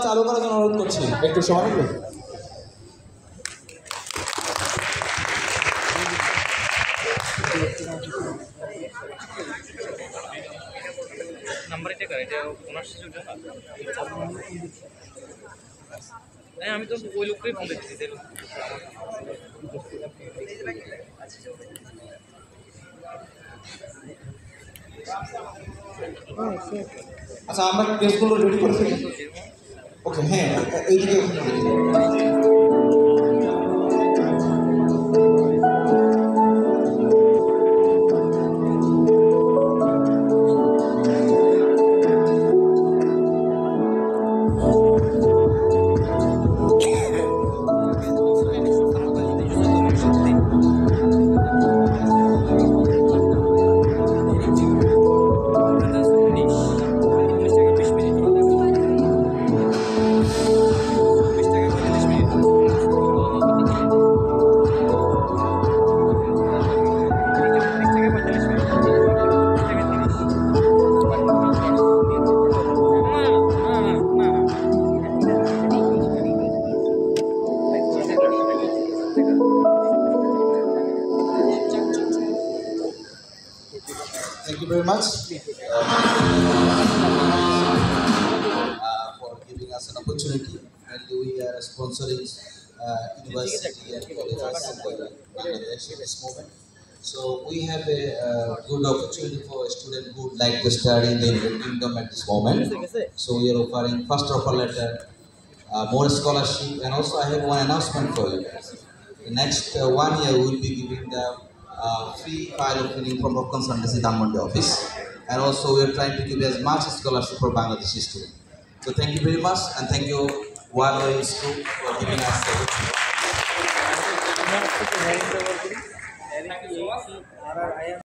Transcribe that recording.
চালু করার জন্য অনুরোধ করছি, একটু সময় নেবে। আমি তো ওই লোককেই ফোন দিচ্ছি। আচ্ছা, আমরা কেসগুলো রেডি করে ফেলি। ওকে, হ্যাঁ, এইদিকে thank you very much for giving us an opportunity. And we are sponsoring university and colleges in Bangladesh in this moment. So we have a good opportunity for a student who would like to study in the United Kingdom at this moment. So we are offering first offer letter, more scholarship, and also I have one announcement for you. The next 1 year we will be giving the free file opening from our consultancy Dhanmondi office, and also we are trying to give as much scholarship for Bangladeshi students. So thank you very much, and thank you Wildlife Institute for giving us the